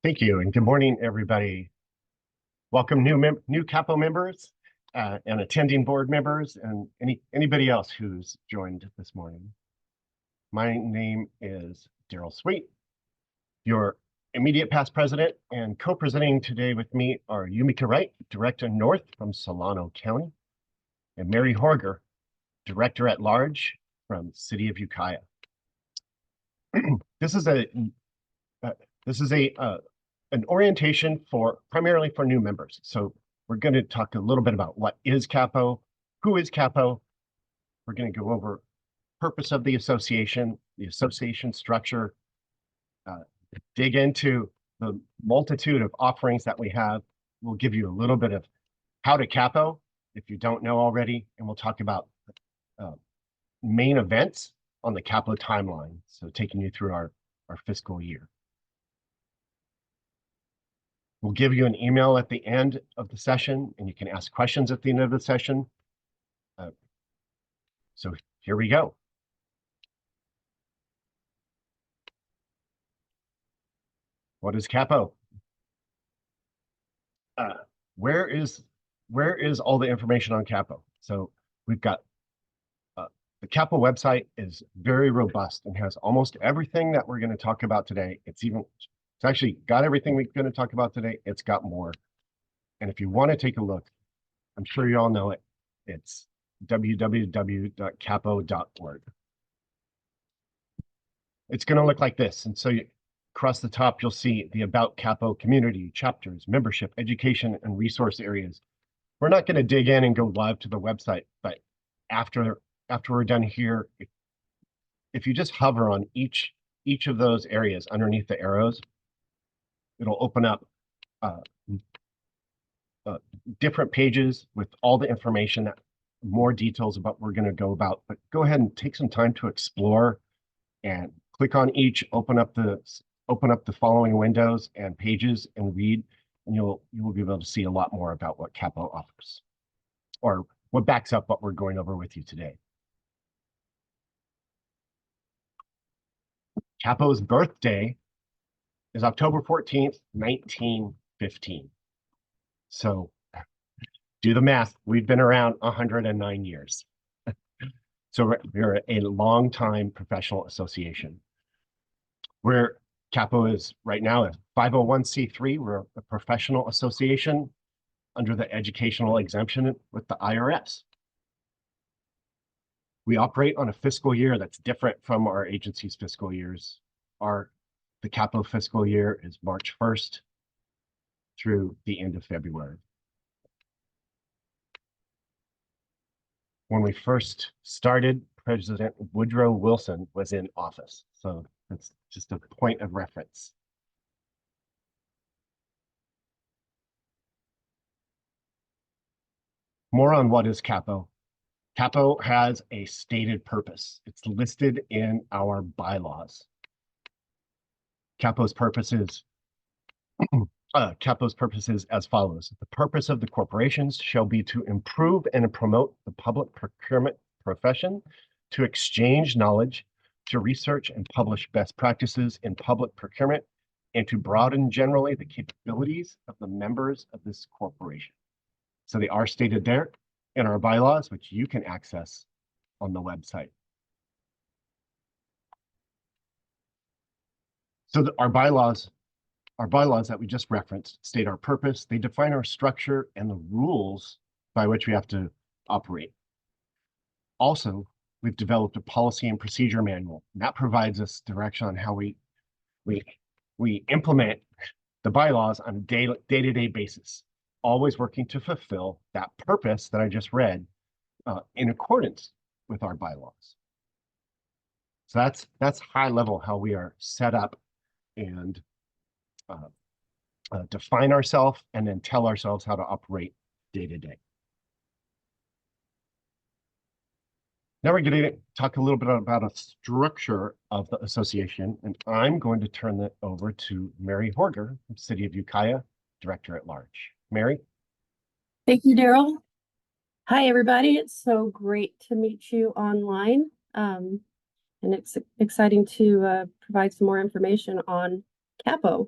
Thank you, and good morning, everybody. Welcome new CAPPO members and attending board members and anybody else who's joined this morning. My name is Daryl Sweet, your immediate past president, and co-presenting today with me are Yumika Wright, Director North from Solano County, and Mary Horger, Director at Large from City of Ukiah. This is an orientation primarily for new members. So we're going to talk a little bit about what is CAPPO, who is CAPPO. We're going to go over purpose of the association structure, dig into the multitude of offerings that we have. We'll give you a little bit of how to CAPPO if you don't know already, and we'll talk about main events on the CAPPO timeline, so taking you through our fiscal year. We'll give you an email at the end of the session, and you can ask questions at the end of the session. So here we go. What is CAPPO? Where is all the information on CAPPO? So we've got the CAPPO website is very robust and has almost everything that we're going to talk about today. It's actually got everything we're going to talk about today. It's got more. And if you want to take a look, I'm sure you all know it. It's www.cappo.org. It's going to look like this. And so across the top, you'll see the About CAPPO community, chapters, membership, education, and resource areas. We're not going to dig in and go live to the website, but after we're done here, if you just hover on each of those areas underneath the arrows, it'll open up different pages with all the information, more details about what we're going to go about. But go ahead and take some time to explore and click on each, open up the following windows and pages and read, and you will be able to see a lot more about what CAPPO offers, or what backs up what we're going over with you today. CAPPO's birthday is October 14th, 1915. So do the math. We've been around 109 years. So we're a long-time professional association. CAPPO is right now a 501c3. We're a professional association under the educational exemption with the IRS. We operate on a fiscal year that's different from our agency's fiscal years. The CAPPO fiscal year is March 1st through the end of February. When we first started, President Woodrow Wilson was in office. So that's just a point of reference. More on what is CAPPO. CAPPO has a stated purpose. It's listed in our bylaws. CAPPO's purpose is as follows. The purpose of the corporations shall be to improve and promote the public procurement profession, to exchange knowledge, to research and publish best practices in public procurement, and to broaden generally the capabilities of the members of this corporation. So they are stated there in our bylaws, which you can access on the website. So our bylaws that we just referenced state our purpose. They define our structure and the rules by which we have to operate. Also, we've developed a policy and procedure manual, and that provides us direction on how we implement the bylaws on a day-to-day basis, always working to fulfill that purpose that I just read in accordance with our bylaws. So that's high level how we are set up and define ourselves and then tell ourselves how to operate day to day. Now we're going to talk a little bit about a structure of the association, and I'm going to turn that over to Mary Horger from City of Ukiah, Director at Large. Mary? Thank you, Daryl. Hi, everybody. It's so great to meet you online. And it's exciting to provide some more information on CAPPO.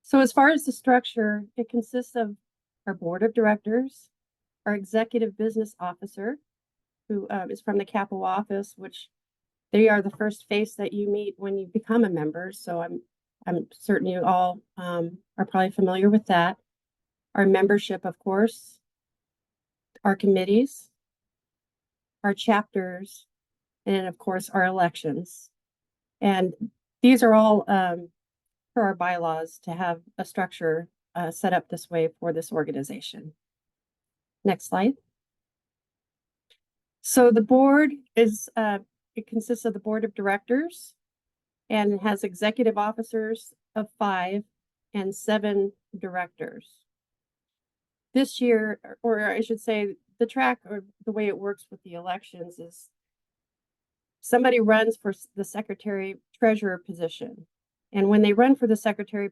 So as far as the structure, it consists of our board of directors, our executive business officer, who is from the CAPPO office, which they are the first face that you meet when you become a member. So I'm certain you all are probably familiar with that. Our membership, of course, our committees, our chapters, and of course, our elections. And these are all for our bylaws to have a structure set up this way for this organization. Next slide. So the board is, it consists of the board of directors and has executive officers of 5 and 7 directors. This year, or I should say, the track or the way it works with the elections is somebody runs for the secretary treasurer position. And when they run for the secretary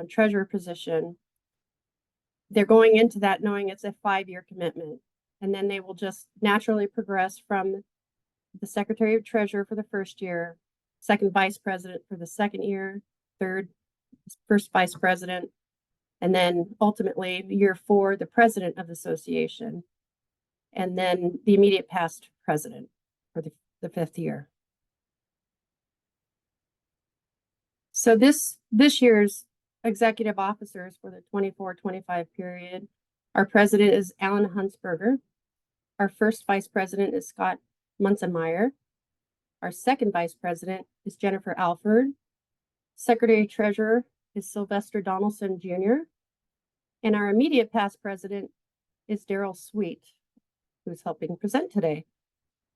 treasurer position, they're going into that knowing it's a 5-year commitment. And then they will just naturally progress from the secretary of treasurer for the first year, second vice president for the second year, first vice president, and then ultimately year 4, the president of the association, and then the immediate past president for the 5th year. So this year's executive officers for the 24-25 period, our president is Alan Hunsberger. Our first vice president is Scott Munzenmeyer. Our second vice president is Jennifer Alford. Secretary treasurer is Sylvester Donaldson Jr. And our immediate past president is Daryl Sweet, who's helping present today.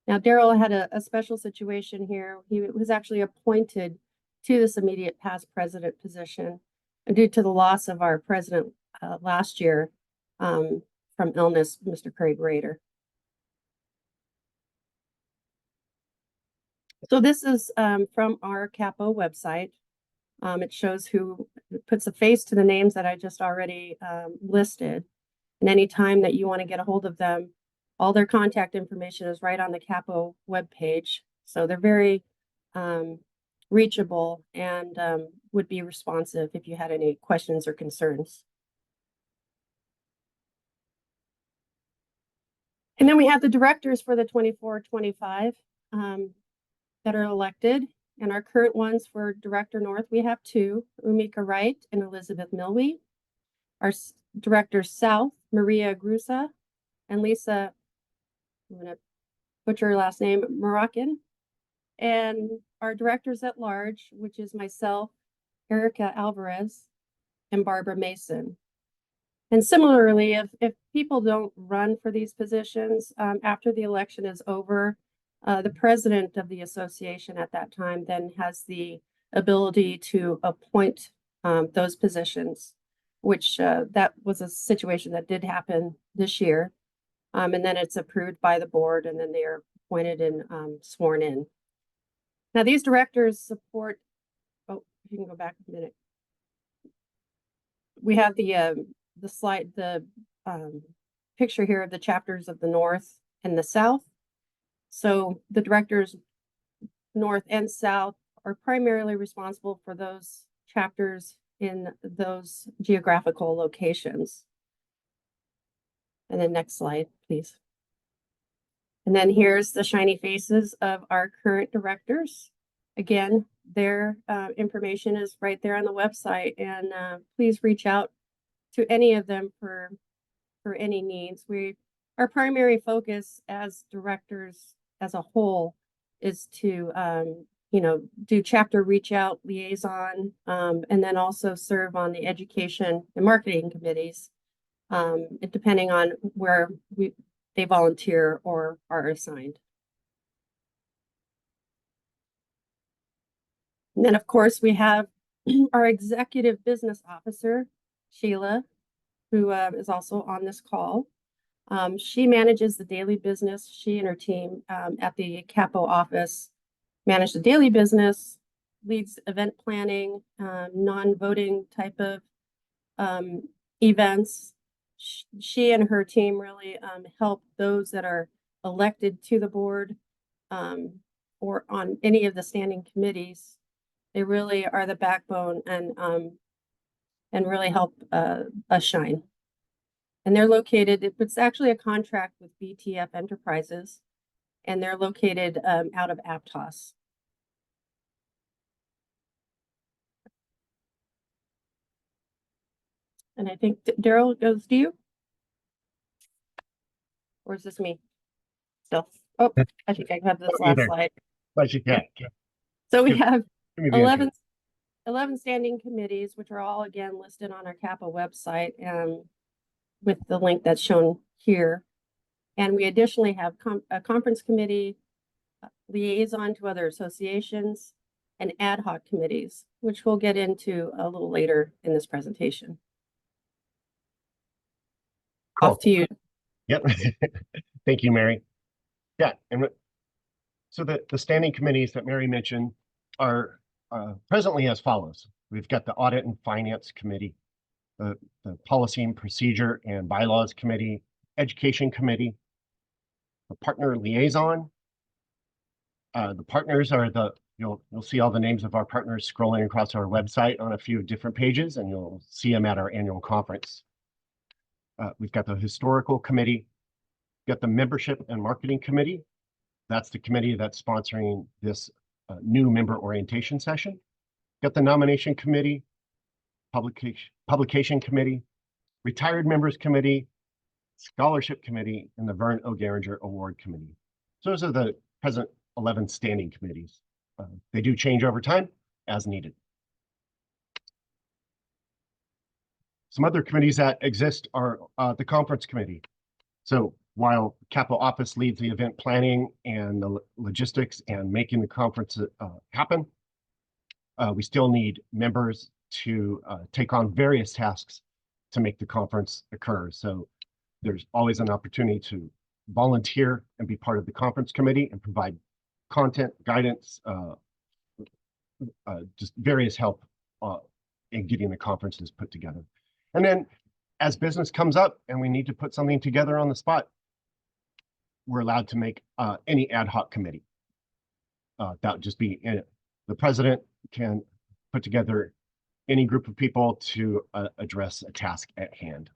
Now, Daryl had a special situation here. He was actually appointed to this immediate past president position due to the loss of our president last year from illness, Mr. Craig Rader. So this is from our CAPPO website. It shows who puts a face to the names that I just already listed. And anytime that you want to get a hold of them, all their contact information is right on the CAPPO webpage. So they're very reachable and would be responsive if you had any questions or concerns. And then we have the directors for the 24-25 that are elected. And our current ones for Director North, we have 2, Umika Wright and Elizabeth Milwee. Our Directors South, Maria Grusa and Lisa, I'm going to butcher her last name, Moroccan. And our directors at large, which is myself, Erica Alvarez, and Barbara Mason. And similarly, if people don't run for these positions after the election is over, the president of the association at that time then has the ability to appoint those positions, which that was a situation that did happen this year. And then it's approved by the board, and then they are appointed and sworn in. Now, these directors support, oh, you can go back a minute. We have the slide, the picture here of the chapters of the North and the South. So the directors North and South are primarily responsible for those chapters in those geographical locations. And then next slide, please. And then here's the shiny faces of our current directors. Again, their information is right there on the website, and please reach out to any of them for any needs. Our primary focus as directors as a whole is to do chapter reach out liaison, and then also serve on the education and marketing committees, depending on where they volunteer or are assigned. And then, of course, we have our executive business officer, Sheila, who is also on this call. She manages the daily business. She and her team at the CAPPO office manage the daily business, leads event planning, non-voting type of events. She and her team really help those that are elected to the board or on any of the standing committees. They really are the backbone and and really help us shine. And they're located, it's actually a contract with BTF Enterprises, and they're located out of Aptos. And I think Daryl goes to you. Or is this me? Still. Oh, I think I have this last Either. slide. But you can't. So we Give- have Give me the intro. 11 standing committees, which are all again listed on our CAPPO website and with the link that's shown here. And we additionally have a conference committee, liaison to other associations, and ad hoc committees, which we'll get into a little later in this presentation. Cool. Off to you. Yep. Thank you, Mary. Yeah, and so the standing committees that Mary mentioned are presently as follows. We've got the Audit and Finance Committee, the Policy and Procedure and Bylaws Committee, Education Committee, the Partner Liaison. The partners are you'll see all the names of our partners scrolling across our website on a few different pages, and you'll see them at our annual conference. We've got the Historical Committee, got the Membership and Marketing Committee. That's the committee that's sponsoring this new member orientation session. Got the Nomination Committee, Publication Committee, Retired Members Committee, Scholarship Committee, and the Vern O. Garinger Award Committee. So those are the present 11 standing committees. They do change over time as needed. Some other committees that exist are the Conference Committee. So while CAPPO office leads the event planning and the logistics and making the conference happen, we still need members to take on various tasks to make the conference occur. So there's always an opportunity to volunteer and be part of the conference committee and provide content, guidance, just various help in getting the conferences put together. And then as business comes up and we need to put something together on the spot, we're allowed to make any ad hoc committee. That would just be the president can put together any group of people to address a task at hand.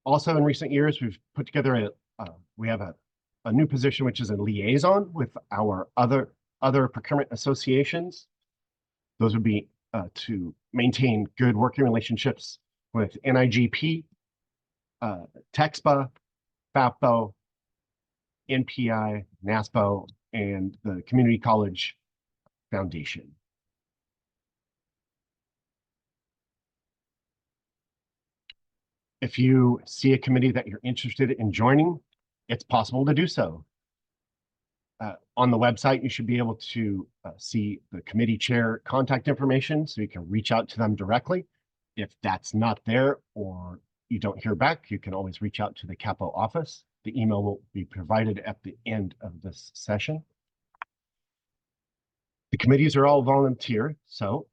Also, in recent years, we've put together we have a new position, which is a liaison with our other procurement associations. Those would be to maintain good working relationships with NIGP, TEXPA, CAPPO, NPI, NASPO, and the Community College Foundation. If you see a committee that you're interested in joining, it's possible to do so. On the website, you should be able to see the committee chair contact information so you can reach out to them directly. If that's not there or you don't hear back, you can always reach out to the CAPPO office. The email will be provided at the end of this session. The committees are all volunteer, so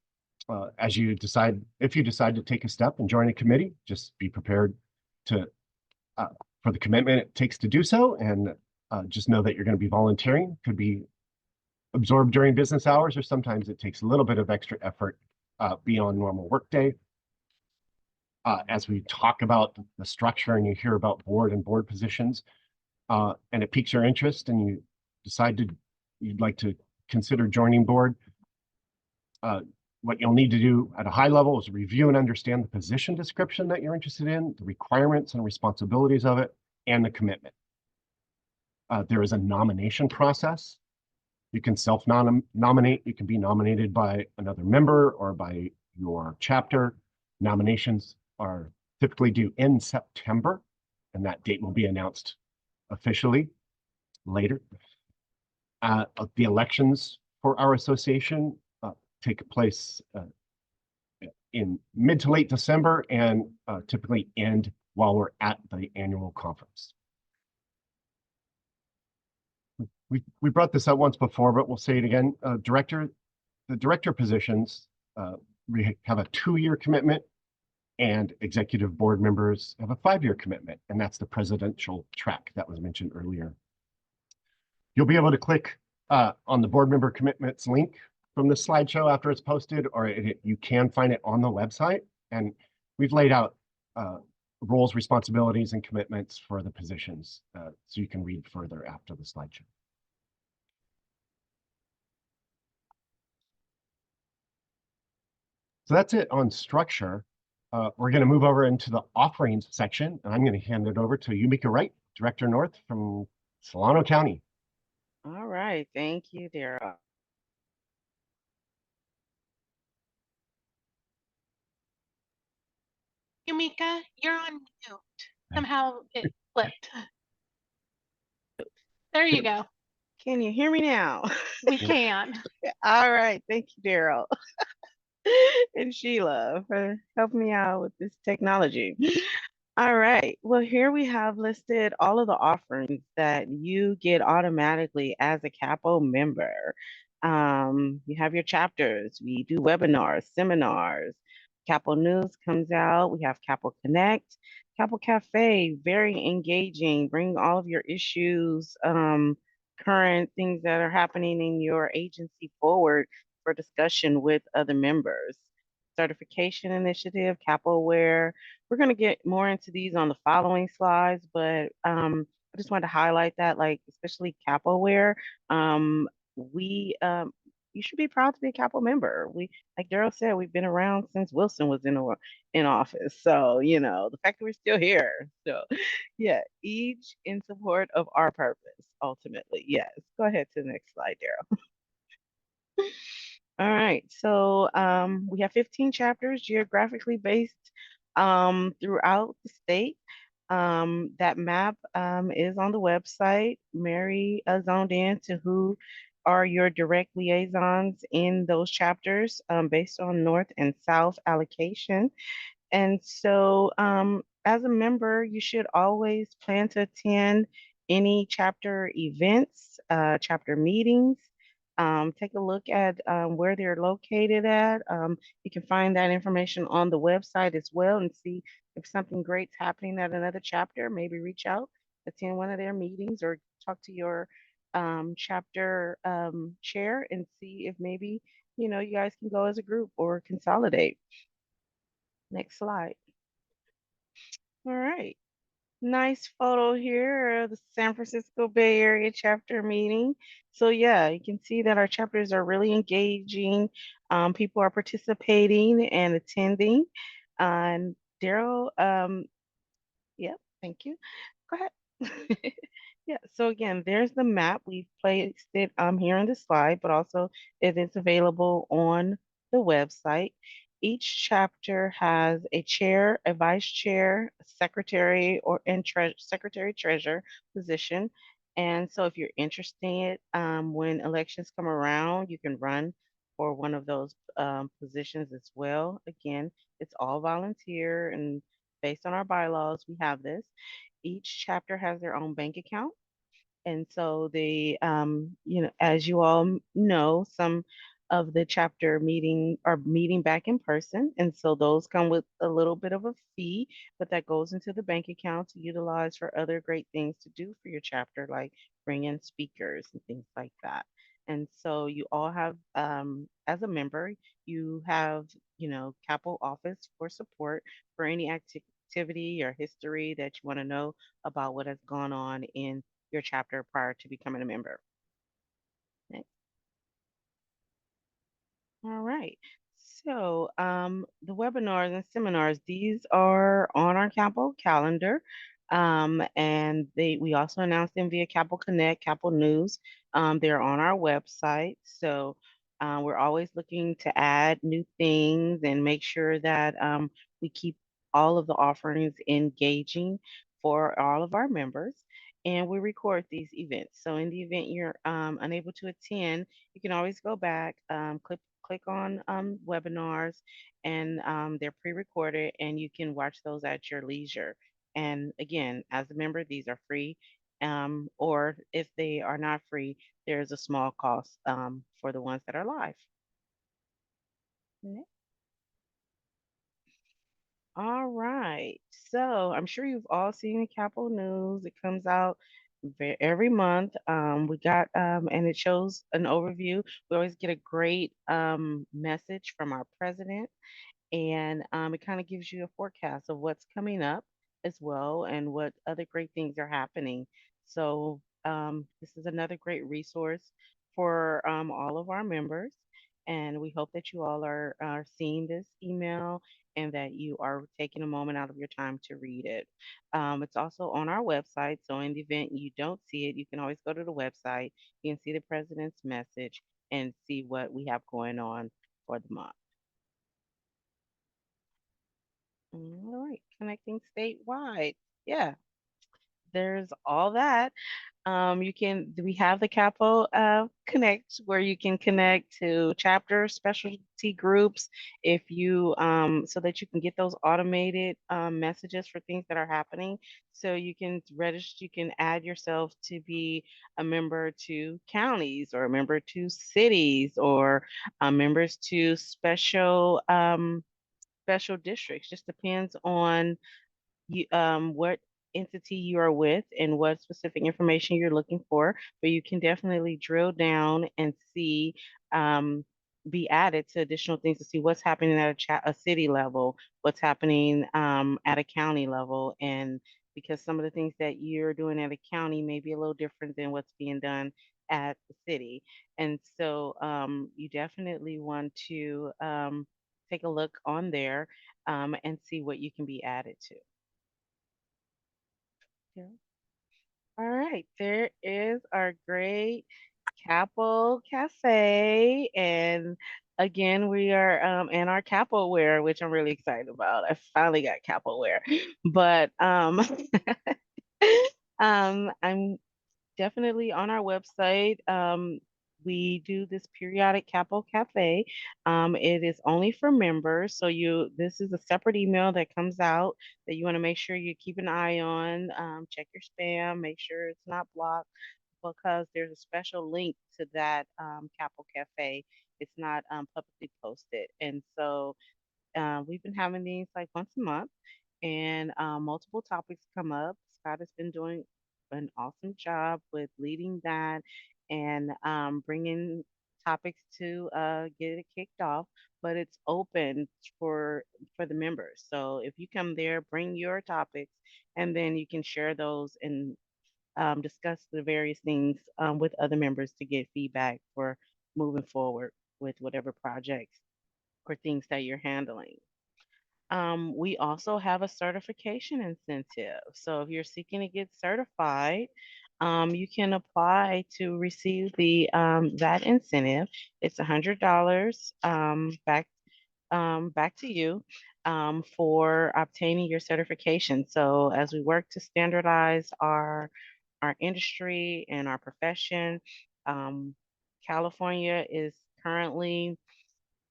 if you decide to take a step and join a committee, just be prepared to for the commitment it takes to do so, and just know that you're going to be volunteering. Could be absorbed during business hours, or sometimes it takes a little bit of extra effort beyond normal workday. As we talk about the structure and you hear about board positions, and it piques your interest and you decide you'd like to consider joining board, what you'll need to do at a high level is review and understand the position description that you're interested in, the requirements and responsibilities of it, and the commitment. There is a nomination process. You can self-nominate. You can be nominated by another member or by your chapter. Nominations are typically due in September, and that date will be announced officially later. The elections for our association take place in mid to late December and typically end while we're at the annual conference. We brought this up once before, but we'll say it again. The director positions, we have a 2-year commitment, and executive board members have a 5-year commitment, and that's the presidential track that was mentioned earlier. You'll be able to click on the board member commitments link from the slideshow after it's posted, or you can find it on the website. And we've laid out roles, responsibilities, and commitments for the positions, so you can read further after the slideshow. So that's it on structure. We're going to move over into the offerings section, and I'm going to hand it over to Yumika Wright, Director North from Solano County. All right, thank you, Daryl. Yumika, you're on mute. Somehow it flipped. There you go. Can you hear me now? We can. All right, thank you, Daryl. And Sheila for helping me out with this technology. All right. Well, here we have listed all of the offerings that you get automatically as a CAPPO member. You have your chapters. We do webinars, seminars. CAPPO News comes out. We have CAPPO Connect, CAPPO Cafe, very engaging. Bring all of your issues, current things that are happening in your agency forward for discussion with other members. Certification initiative, CAPPOware. We're going to get more into these on the following slides, but I just wanted to highlight that, like, especially CAPPOware, we you should be proud to be a CAPPO member. We, like Daryl said, we've been around since Wilson was in office. So, you know, the fact that we're still here. So, yeah, each in support of our purpose, ultimately. Yes. Go ahead to the next slide, Daryl. All right, so we have 15 chapters geographically based throughout the state. That map is on the website. Mary zoned in to who are your direct liaisons in those chapters based on North and South allocation. And so, as a member, you should always plan to attend any chapter events, chapter meetings. Take a look at where they're located at. You can find that information on the website as well and see if something great's happening at another chapter. Maybe reach out, attend one of their meetings, or talk to your chapter chair and see if maybe, you know, you guys can go as a group or consolidate. Next slide. All right. Nice photo here of the San Francisco Bay Area chapter meeting. So yeah, you can see that our chapters are really engaging. People are participating and attending. And Daryl, yep, thank you. Go ahead. Yeah, so again, there's the map. We've placed it here on the slide, but also it is available on the website. Each chapter has a chair, a vice chair, a secretary, or secretary treasurer position. And so if you're interested, when elections come around, you can run for one of those positions as well. Again, it's all volunteer, and based on our bylaws, we have this. Each chapter has their own bank account. And so they, you know, as you all know, some of the chapter meeting are meeting back in person. And so those come with a little bit of a fee, but that goes into the bank account to utilize for other great things to do for your chapter, like bring in speakers and things like that. And so you all have, as a member, you have, you know, CAPPO office for support for any activity or history that you want to know about what has gone on in your chapter prior to becoming a member. Next. All right. So the webinars and seminars, these are on our CAPPO calendar. And we also announced them via CAPPO Connect, CAPPO News. They're on our website. So we're always looking to add new things and make sure that we keep all of the offerings engaging for all of our members. And we record these events. So in the event you're unable to attend, you can always go back, click on webinars, and they're pre-recorded, and you can watch those at your leisure. And again, as a member, these are free, or if they are not free, there's a small cost for the ones that are live. Next. All right, so I'm sure you've all seen the CAPPO News. It comes out every month. We got and it shows an overview. We always get a great message from our president, and it kind of gives you a forecast of what's coming up as well and what other great things are happening. So this is another great resource for all of our members. And we hope that you all are seeing this email and that you are taking a moment out of your time to read it. It's also on our website. So, in the event you don't see it, you can always go to the website. You can see the president's message and see what we have going on for the month. All right, connecting statewide. Yeah, there's all that. We have the Capo Connect where you can connect to chapters, specialty groups, if you so that you can get those automated messages for things that are happening. So you can register, you can add yourself to be a member to counties or a member to cities or members to special districts. Just depends on what entity you are with and what specific information you're looking for. But you can definitely drill down and see, um, be added to additional things to see what's happening at a city level, what's happening at a county level, and because some of the things that you're doing at a county may be a little different than what's being done at the city. And so you definitely want to take a look on there and see what you can be added to. Yeah. All right, there is our great Capo Cafe. And again, we are in our Capo wear, which I'm really excited about. I finally got Capo wear. But I'm definitely on our website. We do this periodic Capo Cafe. It is only for members, so this is a separate email that comes out that you want to make sure you keep an eye on. Check your spam, make sure it's not blocked because there's a special link to that Capo Cafe. It's not publicly posted, and so we've been having these like once a month, and multiple topics come up. Scott has been doing an awesome job with leading that and bringing topics to get it kicked off. But it's open for the members. So if you come there, bring your topics, and then you can share those and discuss the various things with other members to get feedback for moving forward with whatever projects or things that you're handling. We also have a certification incentive. So if you're seeking to get certified, you can apply to receive the that incentive. It's $100 back to you for obtaining your certification. So as we work to standardize our industry and our profession, um, California is currently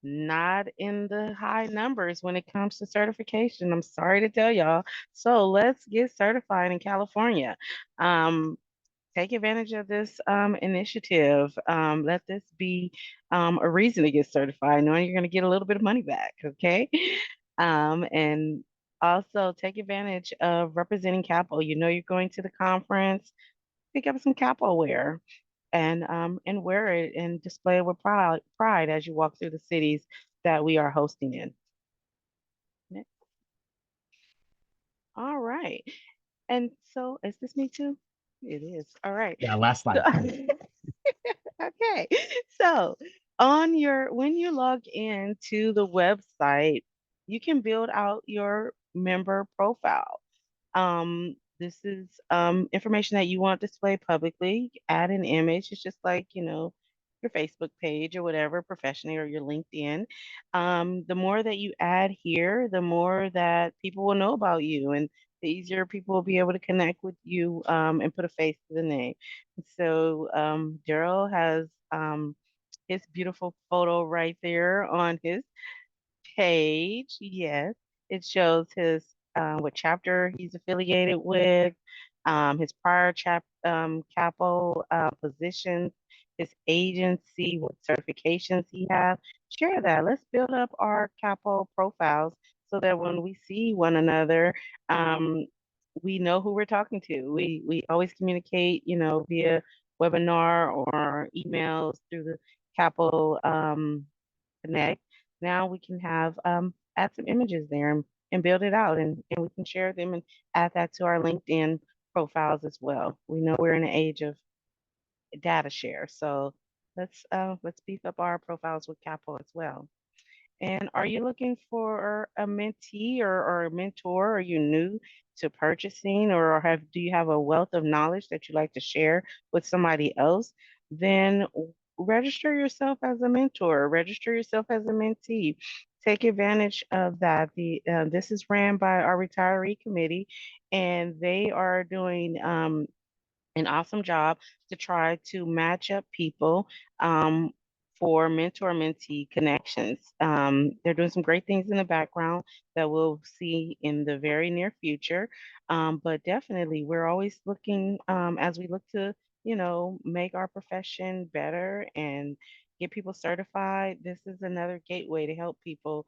not in the high numbers when it comes to certification. I'm sorry to tell y'all. So let's get certified in California. Um, Take advantage of this initiative. Let this be a reason to get certified, knowing you're going to get a little bit of money back. Okay. And also take advantage of representing Capo. You know, you're going to the conference, pick up some Capo wear and wear it and display it with pride as you walk through the cities that we are hosting in. Next. All right. And so is this me too? It is. All right. Yeah, last slide. Okay. So when you log in to the website, you can build out your member profile. This is information that you want to display publicly. Add an image. It's just like, your Facebook page or whatever, professionally, or your LinkedIn. The more that you add here, the more that people will know about you, and the easier people will be able to connect with you and put a face to the name. So Daryl has his beautiful photo right there on his page. Yes, it shows his what chapter he's affiliated with, his prior capo positions, his agency, what certifications he has. Share that. Let's build up our capo profiles so that when we see one another, um, we know who we're talking to. We always communicate, via webinar or emails through the CAPPO Connect. Now we can have add some images there and build it out, and we can share them and add that to our LinkedIn profiles as well. We know we're in an age of data share, so let's beef up our profiles with CAPPO as well. And are you looking for a mentee or a mentor? Are you new to purchasing, or do you have a wealth of knowledge that you'd like to share with somebody else? Then register yourself as a mentor, register yourself as a mentee. Take advantage of that. This is ran by our retiree committee, and they are doing an awesome job to try to match up people for mentor mentee connections. They're doing some great things in the background that we'll see in the very near future. But definitely, we're always looking as we look to, make our profession better and get people certified. This is another gateway to help people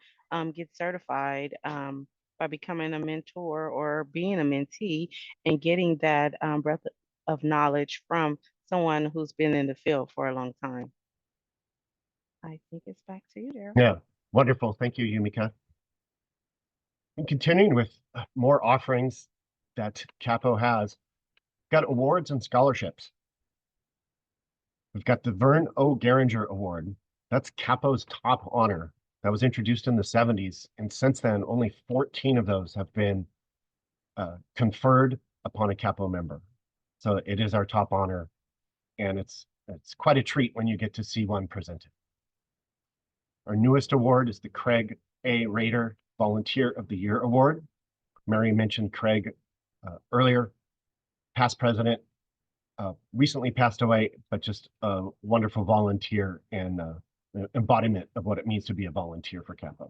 get certified by becoming a mentor or being a mentee and getting that breadth of knowledge from someone who's been in the field for a long time. I think it's back to you, Daryl. Yeah, wonderful. Thank you, Yumika. And continuing with more offerings that CAPPO has, got awards and scholarships. We've got the Vern O. Geringer Award. That's CAPPO's top honor. That was introduced in the 70s, and since then, only 14 of those have been conferred upon a CAPPO member. So it is our top honor, and it's quite a treat when you get to see one presented. Our newest award is the Craig A. Rader Volunteer of the Year Award. Mary mentioned Craig earlier, past president, recently passed away, but just a wonderful volunteer and embodiment of what it means to be a volunteer for CAPPO.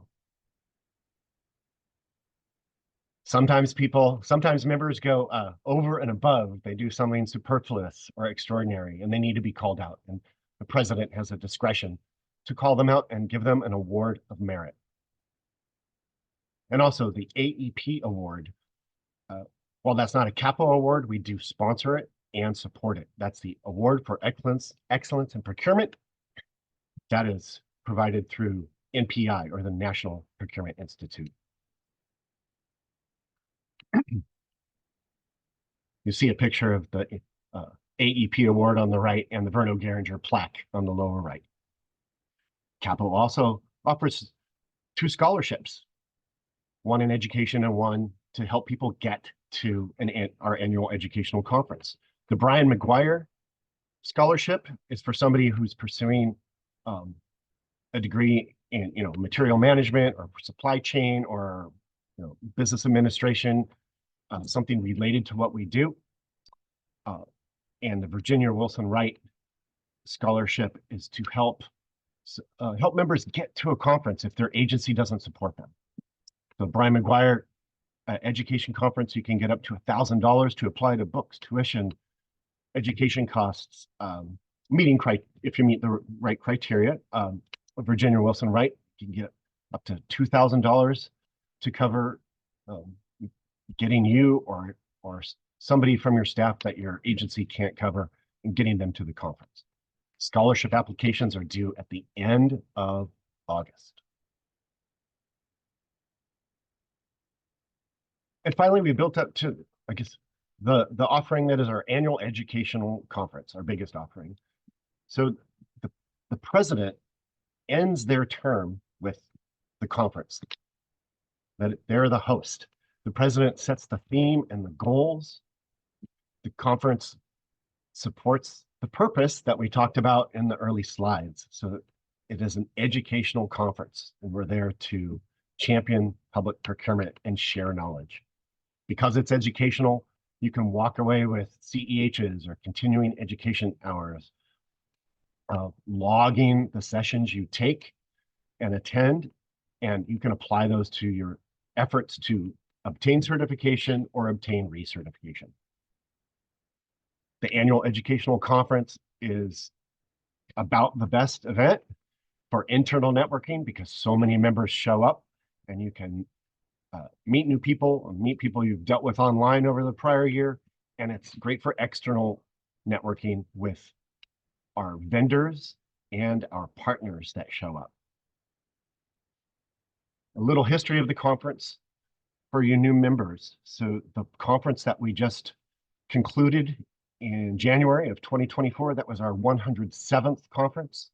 Sometimes members go over and above. They do something superfluous or extraordinary, and they need to be called out. And the president has a discretion to call them out and give them an award of merit. And also the AEP award. While that's not a CAPPO award, we do sponsor it and support it. That's the Award for Excellence in Procurement. That is provided through NPI, or the National Procurement Institute. You see a picture of the AEP award on the right and the Vern O. Geringer plaque on the lower right. CAPPO also offers 2 scholarships, one in education and one to help people get to our annual educational conference. The Brian McGuire Scholarship is for somebody who's pursuing a degree in material management or supply chain or business administration, something related to what we do. And the Virginia Wilson Wright Scholarship is to help members get to a conference if their agency doesn't support them. The Brian McGuire Education Conference, you can get up to $1,000 to apply to books, tuition, education costs, if you meet the right criteria. Virginia Wilson Wright, you can get up to $2,000 to cover getting you or somebody from your staff that your agency can't cover and getting them to the conference. Scholarship applications are due at the end of August. And finally, we built up to, I guess, the offering that is our annual educational conference, our biggest offering. So the president ends their term with the conference. That they're the host. The president sets the theme and the goals. The conference supports the purpose that we talked about in the early slides. So it is an educational conference, and we're there to champion public procurement and share knowledge. Because it's educational, you can walk away with CEHs or continuing education hours, logging the sessions you take and attend, and you can apply those to your efforts to obtain certification or obtain recertification. The annual educational conference is about the best event for internal networking because so many members show up, and you can meet new people, meet people you've dealt with online over the prior year, and it's great for external networking with our vendors and our partners that show up. A little history of the conference for you new members. So the conference that we just concluded in January of 2024, that was our 107th conference.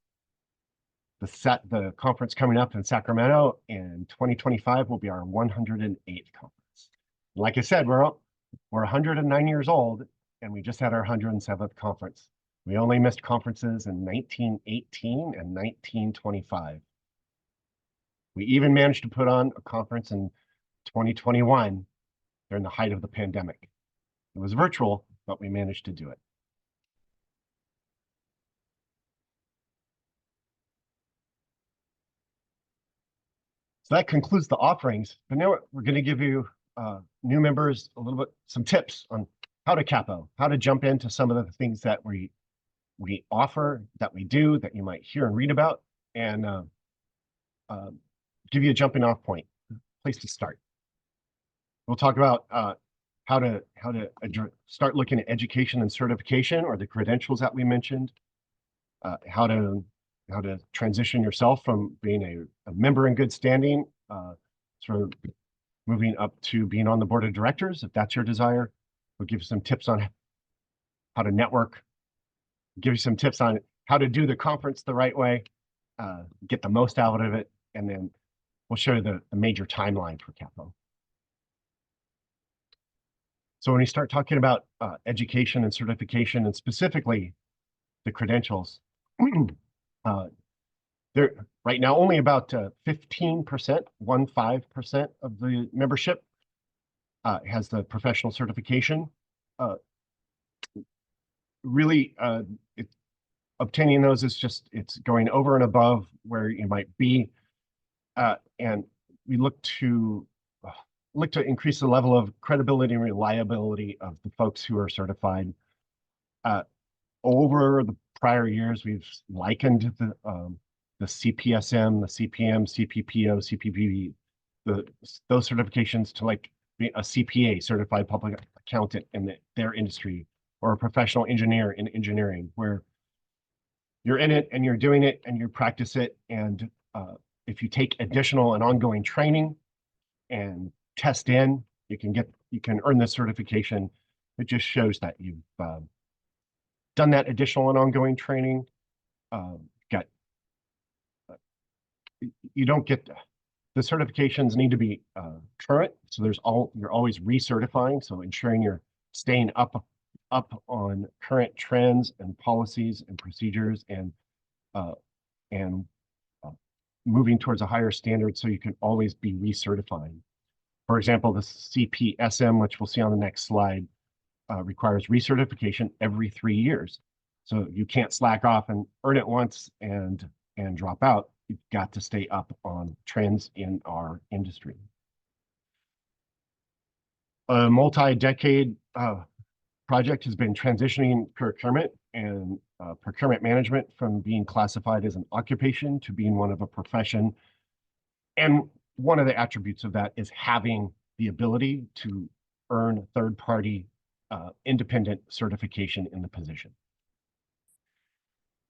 The conference coming up in Sacramento in 2025 will be our 108th conference. Like I said, we're 109 years old, and we just had our 107th conference. We only missed conferences in 1918 and 1925. We even managed to put on a conference in 2021 during the height of the pandemic. It was virtual, but we managed to do it. So that concludes the offerings. But now we're going to give you new members a little bit, some tips on how to CAPPO, how to jump into some of the things that we offer, that we do, that you might hear and read about, and give you a jumping off point, place to start. We'll talk about how to start looking at education and certification, or the credentials that we mentioned, how to transition yourself from being a member in good standing, sort of moving up to being on the board of directors, if that's your desire. We'll give you some tips on how to network, give you some tips on how to do the conference the right way, get the most out of it, and then we'll show you the major timeline for CAPPO. So when we start talking about education and certification, and specifically the credentials, there right now only about 15%, 15% of the membership has the professional certification. Really, obtaining those is it's going over and above where you might be, and we look to increase the level of credibility and reliability of the folks who are certified. Over the prior years, we've likened the CPSM, the CPM, CPPO, CPPB, those certifications to like a CPA, certified public accountant in their industry, or a professional engineer in engineering, where you're in it and you're doing it and you practice it. And if you take additional and ongoing training and test in, you can earn this certification. It just shows that you've done that additional and ongoing training. You don't get the certifications need to be current, so you're always recertifying, so ensuring you're staying up on current trends and policies and procedures, and moving towards a higher standard, so you can always be recertifying. For example, the CPSM, which we'll see on the next slide, requires recertification every 3 years. So you can't slack off and earn it once and drop out. You've got to stay up on trends in our industry. A multi-decade project has been transitioning procurement and procurement management from being classified as an occupation to being one of a profession. And one of the attributes of that is having the ability to earn third-party independent certification in the position.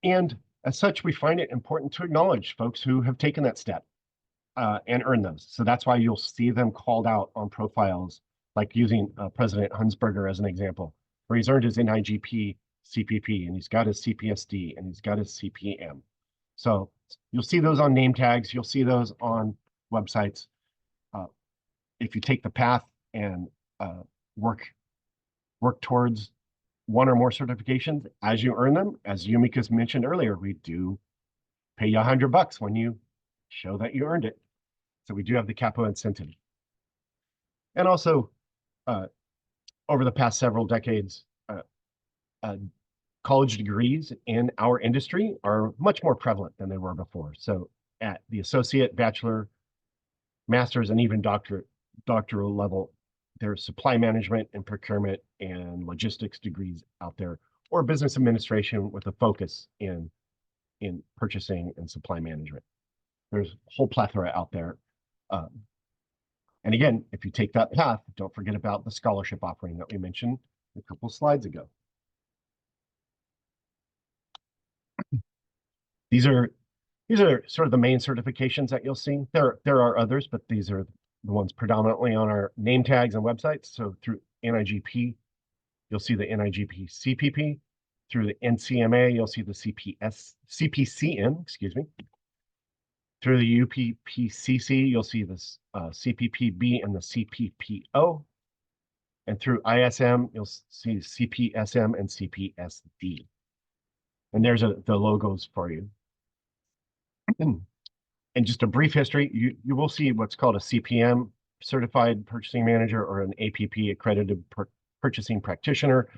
And as such, we find it important to acknowledge folks who have taken that step and earned those. So that's why you'll see them called out on profiles, like using President Hunsberger as an example, where he's earned his NIGP CPP, and he's got his CPSD, and he's got his CPM. So you'll see those on name tags, you'll see those on websites. If you take the path and work towards one or more certifications as you earn them, as Yumika's mentioned earlier, we do pay you $100 when you show that you earned it. So we do have the CAPPO incentive. And also, over the past several decades, college degrees in our industry are much more prevalent than they were before. So at the associate, bachelor, master's, and even doctoral level, there's supply management and procurement and logistics degrees out there, or business administration with a focus in purchasing and supply management. There's a whole plethora out there. And again, if you take that path, don't forget about the scholarship offering that we mentioned a couple slides ago. These are sort of the main certifications that you'll see. There are others, but these are the ones predominantly on our name tags and websites. So through NIGP, you'll see the NIGP CPP. Through the NCMA, you'll see the CPCN, excuse me. Through the UPPCC, you'll see this CPPB and the CPPO. And through ISM, you'll see CPSM and CPSD. And there's the logos for you. And just a brief history, you will see what's called a CPM, Certified Purchasing Manager, or an APP, Accredited Purchasing Practitioner.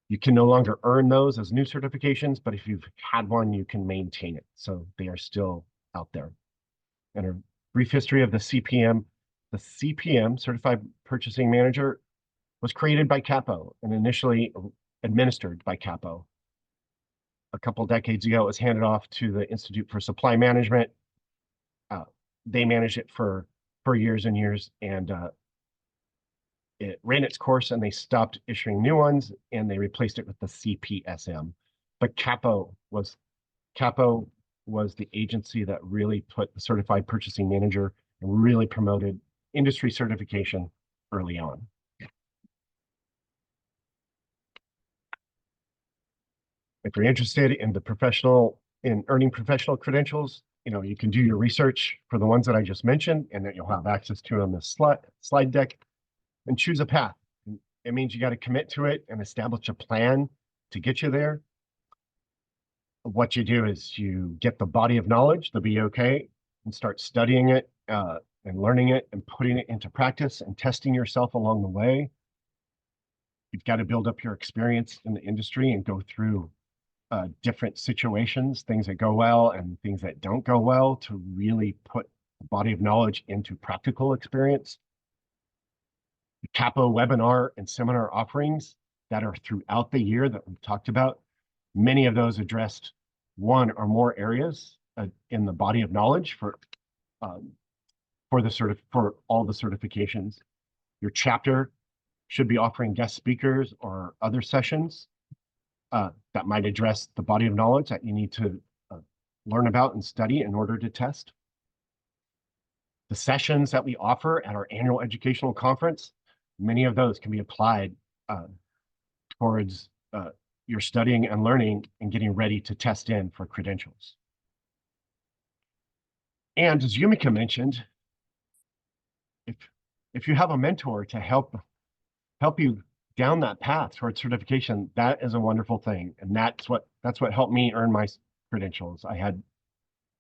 You can no longer earn those as new certifications, but if you've had one, you can maintain it. So they are still out there. And a brief history of the CPM. The CPM, Certified Purchasing Manager, was created by CAPPO and initially administered by CAPPO. A couple decades ago, it was handed off to the Institute for Supply Management. They managed it for years and years, and it ran its course, and they stopped issuing new ones, and they replaced it with the CPSM. But CAPPO was the agency that really put the Certified Purchasing Manager and really promoted industry certification early on. If you're interested in earning professional credentials, you can do your research for the ones that I just mentioned and that you'll have access to on this slide deck, and choose a path. It means you got to commit to it and establish a plan to get you there. What you do is you get the body of knowledge, the BOK, and start studying it and learning it and putting it into practice and testing yourself along the way. You've got to build up your experience in the industry and go through different situations, things that go well and things that don't go well, to really put a body of knowledge into practical experience. The CAPPO webinar and seminar offerings that are throughout the year that we've talked about, many of those addressed one or more areas in the body of knowledge for all the certifications. Your chapter should be offering guest speakers or other sessions that might address the body of knowledge that you need to learn about and study in order to test. The sessions that we offer at our annual educational conference, many of those can be applied towards your studying and learning and getting ready to test in for credentials. And as Yumika mentioned, if you have a mentor to help you down that path towards certification, that is a wonderful thing. And that's what helped me earn my credentials. I had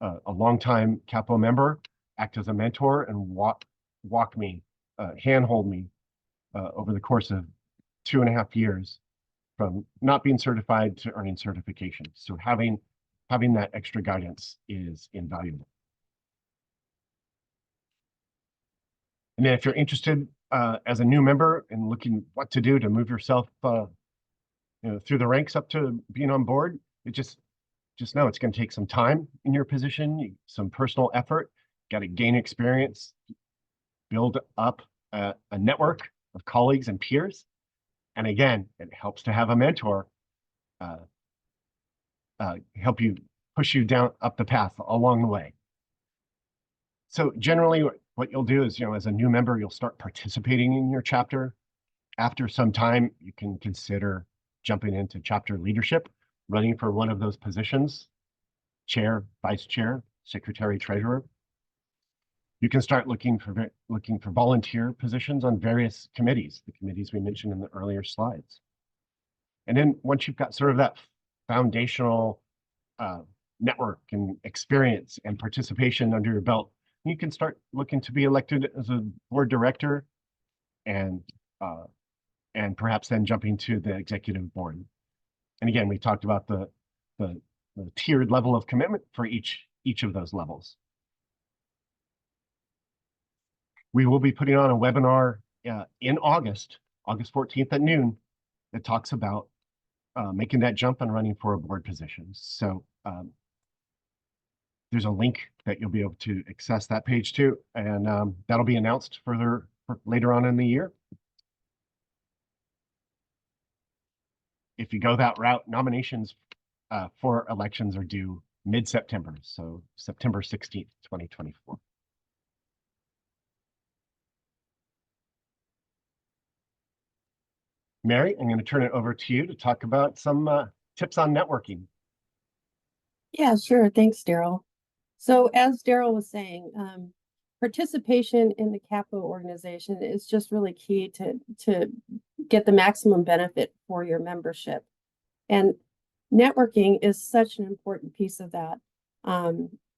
a longtime CAPPO member act as a mentor and walk me, handhold me over the course of 2.5 years from not being certified to earning certification. So having that extra guidance is invaluable. And then if you're interested as a new member and looking what to do to move yourself through the ranks up to being on board, just know it's going to take some time in your position, some personal effort, got to gain experience, build up a network of colleagues and peers. And again, it helps to have a mentor help you push you down up the path along the way. So generally what you'll do is, as a new member, you'll start participating in your chapter. After some time, you can consider jumping into chapter leadership, running for one of those positions: chair, vice chair, secretary, treasurer. You can start looking for volunteer positions on various committees, the committees we mentioned in the earlier slides. And then once you've got sort of that foundational network and experience and participation under your belt, you can start looking to be elected as a board director and perhaps then jumping to the executive board. And again, we talked about the tiered level of commitment for each of those levels. We will be putting on a webinar in August 14th at noon that talks about making that jump and running for a board position. So there's a link that you'll be able to access that page to, and that'll be announced further later on in the year. If you go that route, nominations for elections are due mid-September, so September 16th, 2024. Mary, I'm going to turn it over to you to talk about some tips on networking. Yeah, sure. Thanks, Daryl. So as Daryl was saying, participation in the CAPPO organization is just really key to get the maximum benefit for your membership. And networking is such an important piece of that.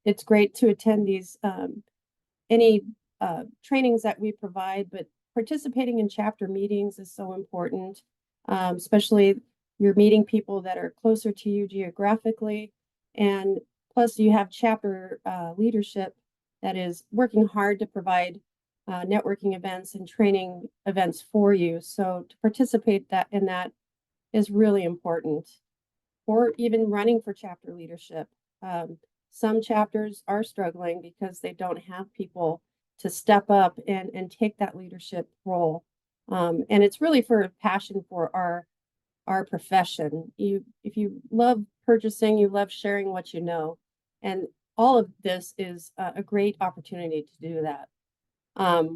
It's great to attend these any trainings that we provide, but participating in chapter meetings is so important, especially you're meeting people that are closer to you geographically. And plus you have chapter leadership that is working hard to provide networking events and training events for you. So to participate in that is really important. Or even running for chapter leadership. Some chapters are struggling because they don't have people to step up and take that leadership role. And it's really for a passion for our profession. If you love purchasing, you love sharing what you know. And all of this is a great opportunity to do that.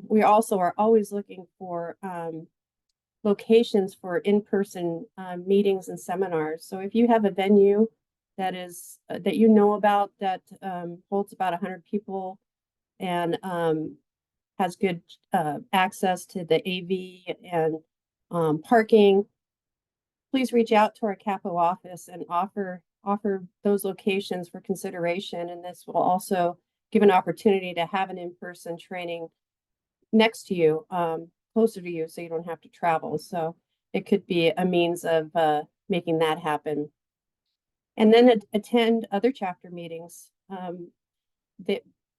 We also are always looking for locations for in-person meetings and seminars. So if you have a venue that is that you know about that holds about 100 people and has good access to the AV and parking, please reach out to our CAPPO office and offer those locations for consideration. And this will also give an opportunity to have an in-person training next to you, closer to you, so you don't have to travel. So it could be a means of making that happen. And then attend other chapter meetings.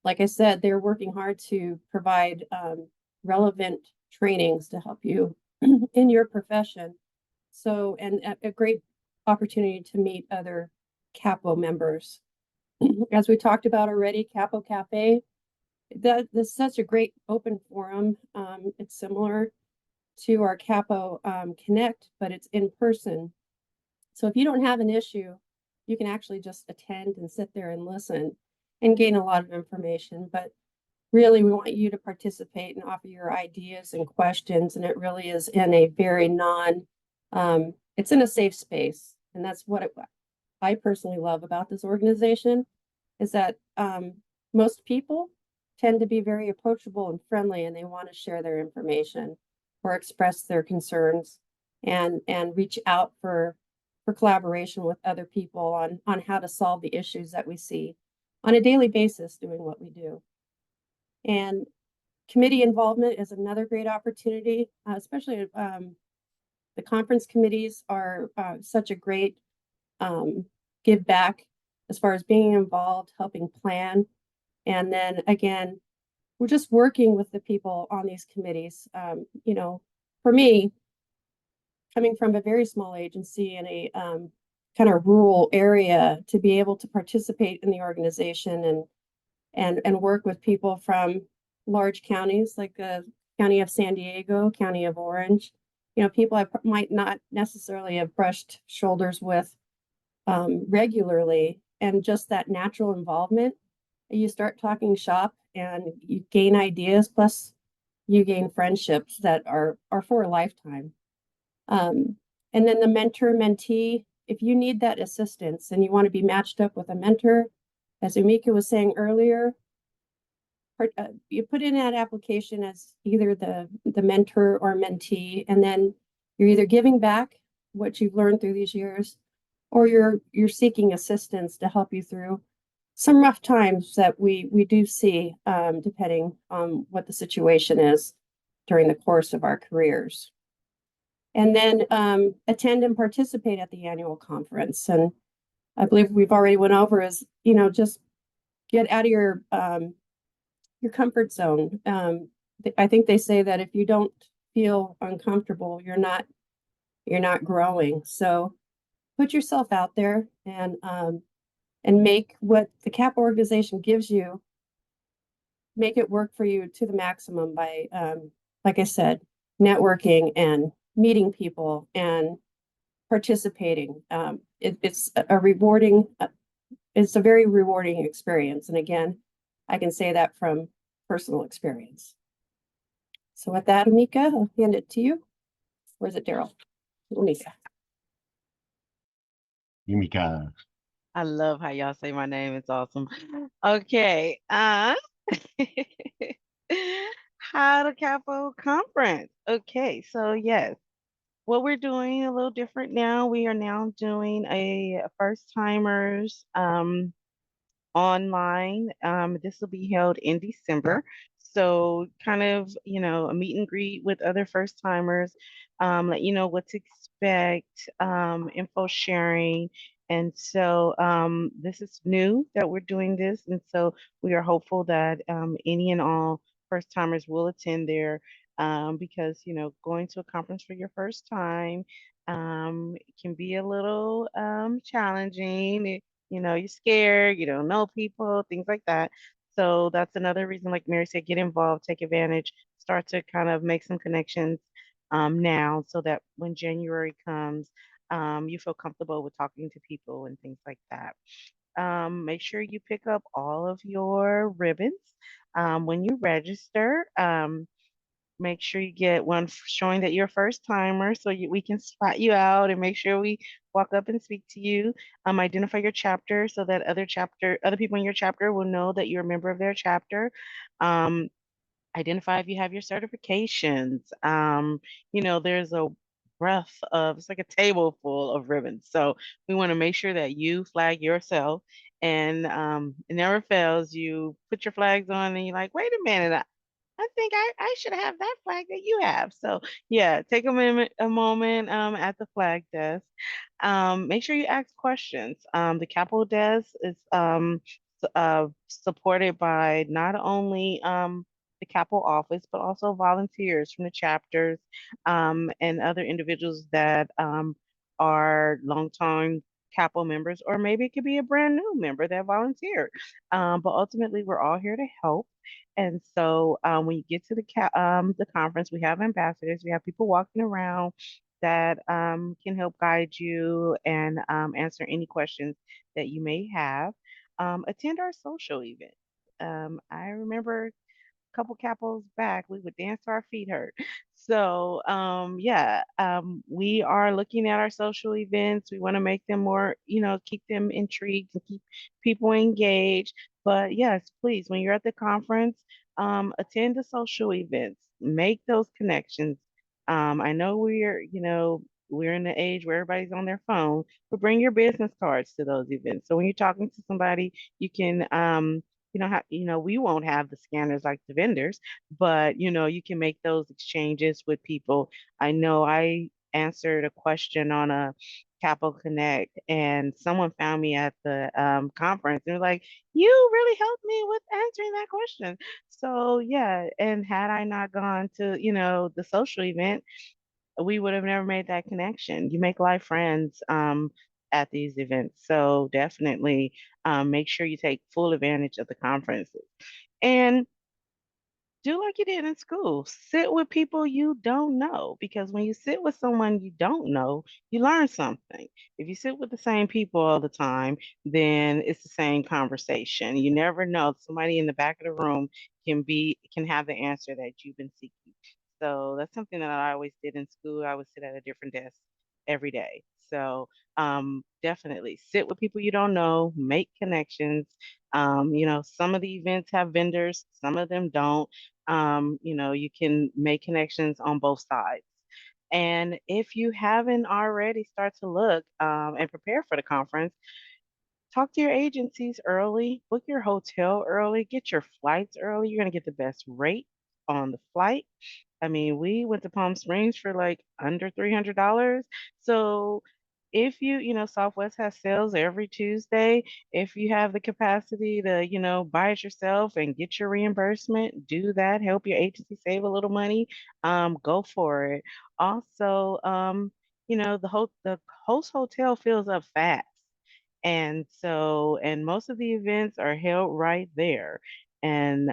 Like I said, they're working hard to provide relevant trainings to help you in your profession. So, and a great opportunity to meet other CAPPO members. As we talked about already, CAPPO Cafe, that's such a great open forum. It's similar to our CAPPO Connect, but it's in person. So if you don't have an issue, you can actually just attend and sit there and listen and gain a lot of information. But really, we want you to participate and offer your ideas and questions. And it really is in a very it's in a safe space. And that's what I personally love about this organization is that most people tend to be very approachable and friendly, and they want to share their information or express their concerns and reach out for collaboration with other people on how to solve the issues that we see on a daily basis doing what we do. And committee involvement is another great opportunity, especially the conference committees are such a great give back as far as being involved, helping plan. And then again, we're just working with the people on these committees. You know, for me, coming from a very small agency in a kind of rural area, to be able to participate in the organization and work with people from large counties like the County of San Diego, County of Orange, you know, people I might not necessarily have brushed shoulders with regularly, and just that natural involvement, you start talking shop and you gain ideas, plus you gain friendships that are for a lifetime. And then the mentor-mentee, if you need that assistance and you want to be matched up with a mentor, as Umika was saying earlier, you put in that application as either the mentor or mentee, and then you're either giving back what you've learned through these years, or you're seeking assistance to help you through some rough times that we do see, depending on what the situation is during the course of our careers. And then attend and participate at the annual conference. And I believe we've already went over is, you know, just get out of your comfort zone. I think they say that if you don't feel uncomfortable, you're not growing. So put yourself out there and and make what the CAP organization gives you, make it work for you to the maximum by, like I said, networking and meeting people and participating. It's a rewarding, it's a very rewarding experience. And again, I can say that from personal experience. So with that, Amika, I'll hand it to you. Or is it Daryl? Amika. Yumika. I love how y'all say my name. It's awesome. Okay. How to Capo Conference. Okay, so yes, what we're doing a little different now. We are now doing a first timers online. This will be held in December. So kind of, a meet and greet with other first timers, let you know what to expect, info sharing. And so this is new that we're doing this. And so we are hopeful that any and all first timers will attend there because, going to a conference for your first time it can be a little challenging. You're scared, you don't know people, things like that. So that's another reason, like Mary said, get involved, take advantage, start to kind of make some connections now so that when January comes, you feel comfortable with talking to people and things like that. Make sure you pick up all of your ribbons when you register. Make sure you get one showing that you're a first timer so we can spot you out and make sure we walk up and speak to you. Identify your chapter so that other people in your chapter will know that you're a member of their chapter. Um, Identify if you have your certifications. There's a breadth of, it's like a table full of ribbons. So we want to make sure that you flag yourself and it never fails. You put your flags on and you're like, wait a minute, I think I should have that flag that you have. So yeah, take a moment at the flag desk. Make sure you ask questions. The Capital Desk is supported by not only the Capital office, but also volunteers from the chapters and other individuals that are longtime Capital members, or maybe it could be a brand new member that volunteered. But ultimately, we're all here to help. And so when you get to the conference, we have ambassadors, we have people walking around that can help guide you and answer any questions that you may have. Attend our social event. I remember couple capos back, we would dance till our feet hurt. So yeah, we are looking at our social events. We want to make them more, keep them intrigued and keep people engaged. But yes, please, when you're at the conference, attend the social events, make those connections. I know we're in the age where everybody's on their phone, but bring your business cards to those events. So when you're talking to somebody, you can we won't have the scanners like the vendors, but you can make those exchanges with people. I know I answered a question on a Capital Connect and someone found me at the conference and was like, you really helped me with answering that question. So yeah, and had I not gone to, the social event, we would have never made that connection. You make life friends at these events. So definitely make sure you take full advantage of the conferences. And do like you did in school. Sit with people you don't know because when you sit with someone you don't know, you learn something. If you sit with the same people all the time, then it's the same conversation. You never know. Somebody in the back of the room can have the answer that you've been seeking. So that's something that I always did in school. I would sit at a different desk every day. So definitely sit with people you don't know, make connections. Some of the events have vendors, some of them don't. You can make connections on both sides. And if you haven't already, start to look and prepare for the conference. Talk to your agencies early, book your hotel early, get your flights early. You're going to get the best rate on the flight. I mean, we went to Palm Springs for like under $300. So if Southwest has sales every Tuesday. If you have the capacity to, buy it yourself and get your reimbursement, do that. Help your agency save a little money. Go for it. Also, the host hotel fills up fast. And so, and most of the events are held right there. And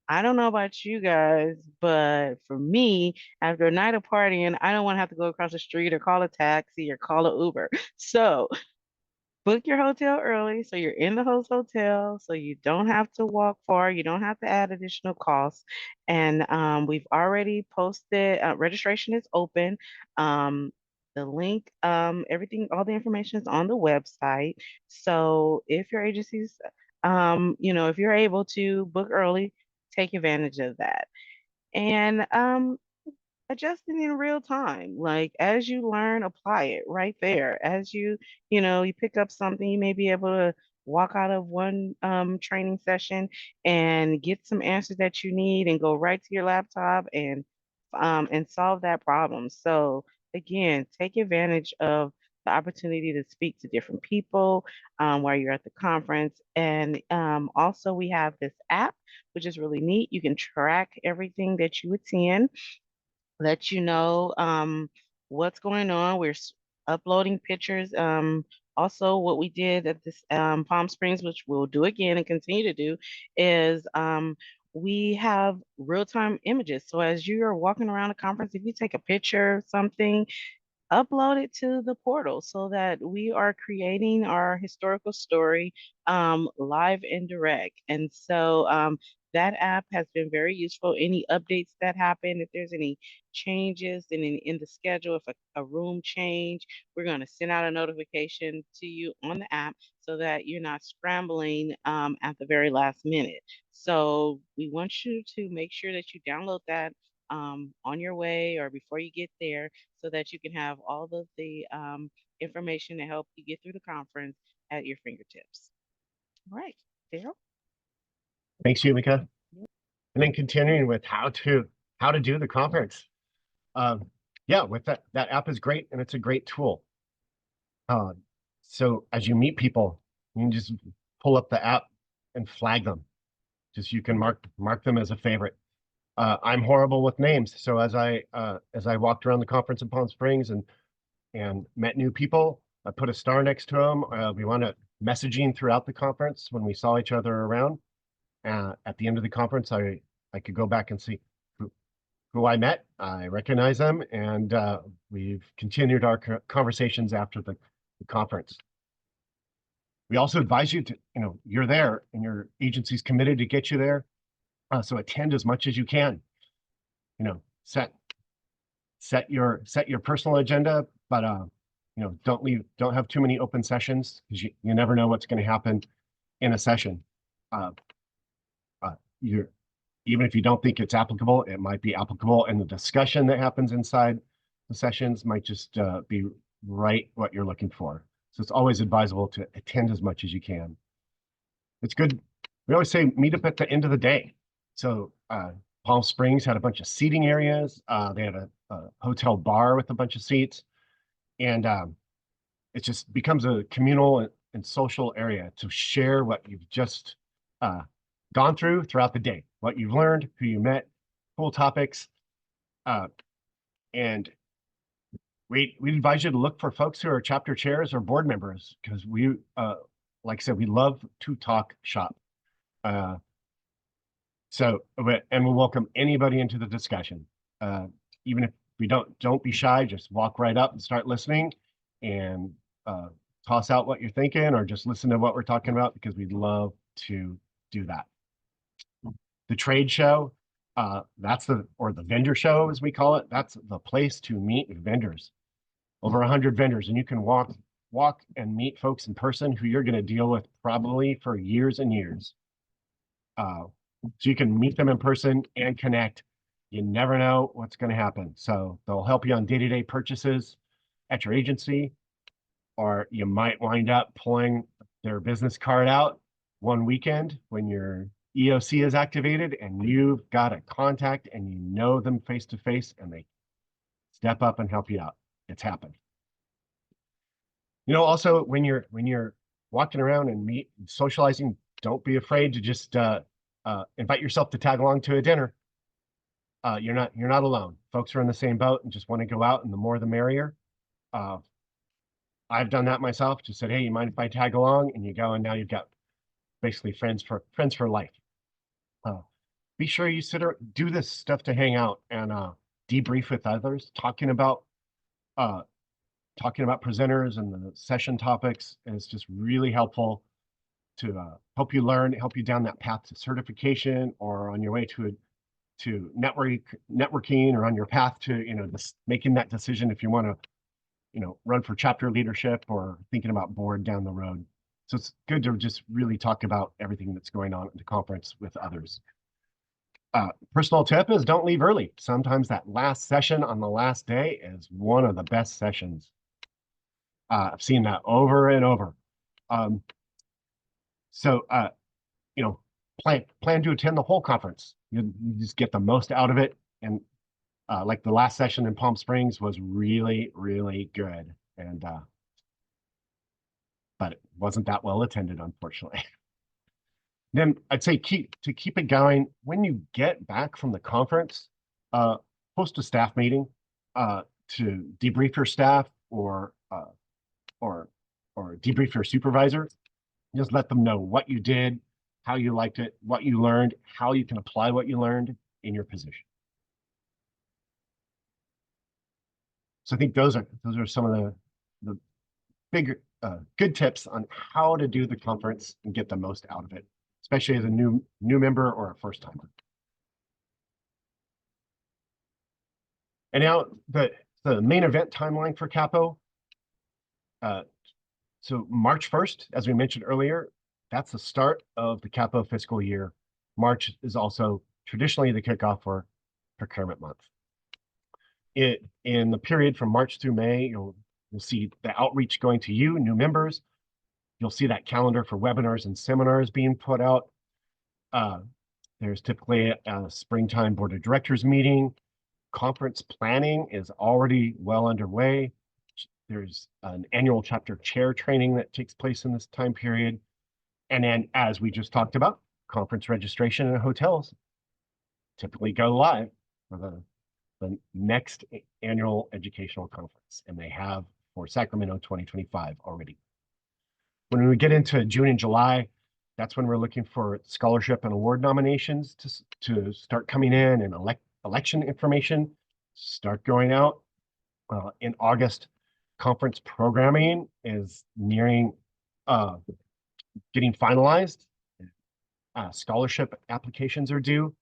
I don't know about you guys, but for me, after a night of partying, I don't want to have to go across the street or call a taxi or call an Uber. So book your hotel early so you're in the host hotel so you don't have to walk far, you don't have to add additional costs. And we've already posted, registration is open. The link, everything, all the information is on the website. So if your agencies, if you're able to book early, take advantage of that. And adjusting in real time. Like as you learn, apply it right there. As you pick up something, you may be able to walk out of one training session and get some answers that you need and go right to your laptop and solve that problem. So again, take advantage of the opportunity to speak to different people while you're at the conference. And also we have this app, which is really neat. You can track everything that you attend, let you know what's going on. We're uploading pictures. Also, what we did at this Palm Springs, which we'll do again and continue to do, is we have real-time images. So as you are walking around a conference, if you take a picture of something, upload it to the portal so that we are creating our historical story live and direct. And so that app has been very useful. Any updates that happen, if there's any changes in the schedule, if a room change, we're going to send out a notification to you on the app so that you're not scrambling at the very last minute. So we want you to make sure that you download that on your way or before you get there so that you can have all of the information to help you get through the conference at your fingertips. All right, Daryl. Thanks, Yumika. And then continuing with how to do the conference. Yeah, with that app is great and it's a great tool. So as you meet people, you can just pull up the app and flag them. Just you can mark them as a favorite. I'm horrible with names, so as I walked around the conference in Palm Springs and met new people, I put a star next to them. We want to messaging throughout the conference when we saw each other around. At the end of the conference, I could go back and see who I met. I recognize them, and we've continued our conversations after the conference. We also advise you to, you're there and your agency's committed to get you there. So attend as much as you can. Set your personal agenda, but don't have too many open sessions because you never know what's going to happen in a session. Even if you don't think it's applicable, it might be applicable, and the discussion that happens inside the sessions might just be right what you're looking for. So it's always advisable to attend as much as you can. It's good. We always say meet up at the end of the day. So Palm Springs had a bunch of seating areas. They had a hotel bar with a bunch of seats, and it just becomes a communal and social area to share what you've just gone throughout the day, what you've learned, who you met, cool topics. And we advise you to look for folks who are chapter chairs or board members because we, like I said, we love to talk shop. And we'll welcome anybody into the discussion. Even if we don't be shy, just walk right up and start listening and toss out what you're thinking or just listen to what we're talking about because we'd love to do that. The trade show, or the vendor show as we call it, that's the place to meet vendors. Over 100 vendors, and you can walk and meet folks in person who you're going to deal with probably for years and years. So you can meet them in person and connect. You never know what's going to happen. So they'll help you on day-to-day purchases at your agency, or you might wind up pulling their business card out one weekend when your EOC is activated and you've got a contact and you know them face to face and they step up and help you out. It's happened. Also when you're walking around and socializing, don't be afraid to just invite yourself to tag along to a dinner. You're not alone. Folks are in the same boat and just want to go out, and the more the merrier. I've done that myself. Just said, hey, you mind if I tag along? And you go, and now you've got basically friends for life. Be sure you do this stuff to hang out and debrief with others, uh, talking about presenters and the session topics is just really helpful to help you learn, help you down that path to certification, or on your way to networking, or on your path to making that decision if you want to run for chapter leadership or thinking about board down the road. So it's good to just really talk about everything that's going on at the conference with others. Personal tip is don't leave early. Sometimes that last session on the last day is one of the best sessions. I've seen that over and over. So plan to attend the whole conference. You just get the most out of it. And like the last session in Palm Springs was really, really good. And but it wasn't that well attended, unfortunately. Then I'd say keep it going. When you get back from the conference, host a staff meeting to debrief your staff or debrief your supervisor. Just let them know what you did, how you liked it, what you learned, how you can apply what you learned in your position. So I think those are some of the big good tips on how to do the conference and get the most out of it, especially as a new member or a first timer. And now the main event timeline for CAPPO. So March 1st, as we mentioned earlier, that's the start of the CAPPO fiscal year. March is also traditionally the kickoff for procurement month. In the period from March through May, you'll see the outreach going to you, new members. You'll see that calendar for webinars and seminars being put out. There's typically a springtime board of directors meeting. Conference planning is already well underway. There's an annual chapter chair training that takes place in this time period. And then, as we just talked about, conference registration and hotels typically go live for the next annual educational conference, and they have for Sacramento 2025 already. When we get into June and July, that's when we're looking for scholarship and award nominations to start coming in, and election information start going out. In August, conference programming is nearing getting finalized. Scholarship applications are due.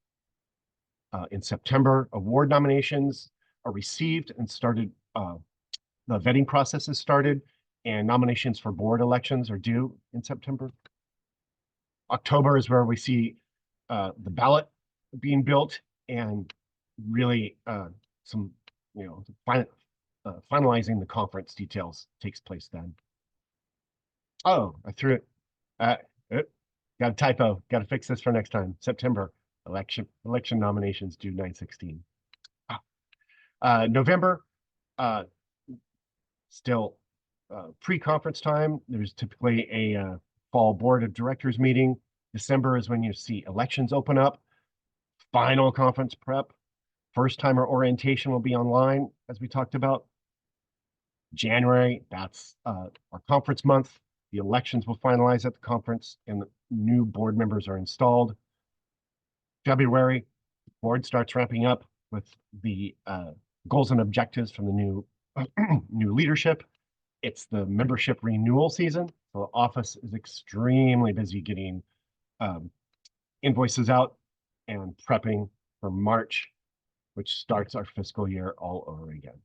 In September, award nominations are received and started. The vetting process is started, and nominations for board elections are due in September. October is where we see the ballot being built, and really finalizing the conference details takes place then. Oh, I threw it. Got a typo. Got to fix this for next time. September election nominations due 9/16. November, still pre-conference time. There's typically a fall board of directors meeting. December is when you see elections open up. Final conference prep. First timer orientation will be online, as we talked about. January, that's our conference month. The elections will finalize at the conference, and the new board members are installed. February, board starts ramping up with the goals and objectives from the new leadership. It's the membership renewal season. So the office is extremely busy getting invoices out and prepping for March, which starts our fiscal year all over again.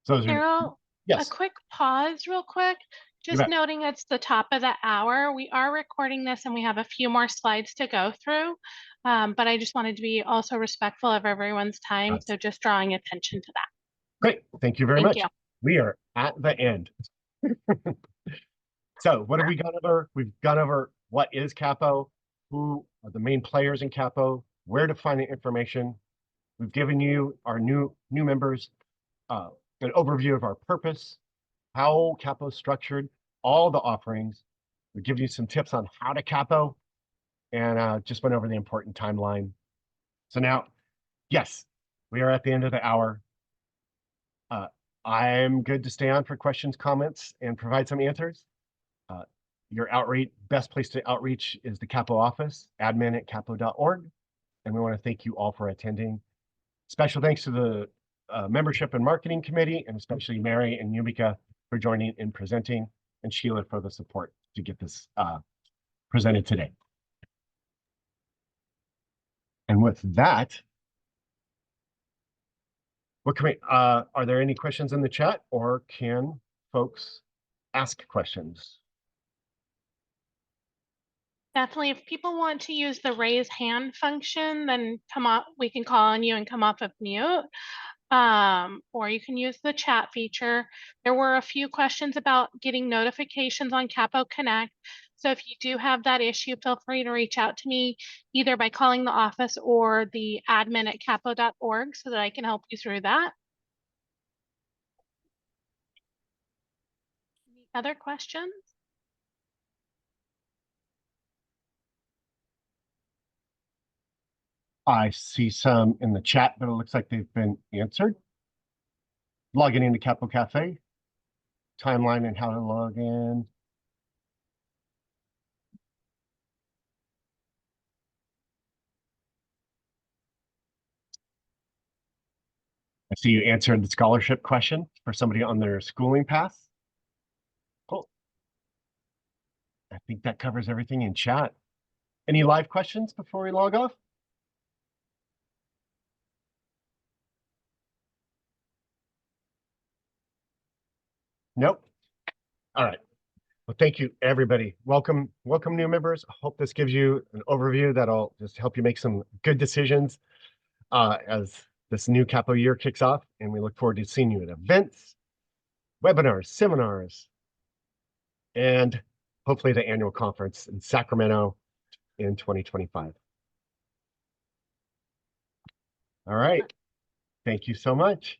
So Carol, yes. a quick pause real quick. Just bet. noting it's the top of the hour. We are recording this and we have a few more slides to go through. But I just wanted to be also respectful of everyone's time. So just drawing attention to that. Great. Thank you very much. You. We are at the end. So what have we gone over? We've gone over what is CAPPO, who are the main players in CAPPO, where to find the information. We've given you, our new members, an overview of our purpose, how CAPPO is structured, all the offerings. We've given you some tips on how to CAPPO, and just went over the important timeline. So now, yes, we are at the end of the hour. I'm good to stay on for questions, comments, and provide some answers. Your best place to outreach is the CAPPO office, admin@cappo.org. And we want to thank you all for attending. Special thanks to the membership and marketing committee, and especially Mary and Yumika for joining and presenting, and Sheila for the support to get this presented today. And with that, what can we, are there any questions in the chat, or can folks ask questions? Definitely, if people want to use the raise hand function, then come up, we can call on you and come off of mute. Or you can use the chat feature. There were a few questions about getting notifications on CAPPO Connect. So if you do have that issue, feel free to reach out to me either by calling the office or the admin@cappo.org so that I can help you through that. Any other questions? I see some in the chat, but it looks like they've been answered. Logging into CAPPO Cafe, timeline and how to log in. I see you answered the scholarship question for somebody on their schooling path. Cool. I think that covers everything in chat. Any live questions before we log off? Nope. All right. Well, thank you, everybody. Welcome new members. I hope this gives you an overview that'll just help you make some good decisions as this new CAPPO year kicks off. And we look forward to seeing you at events, webinars, seminars, and hopefully the annual conference in Sacramento in 2025. All right. Thank you so much.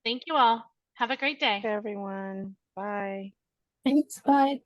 Thank you all. Have a great day. Everyone. Bye. Thanks, bye.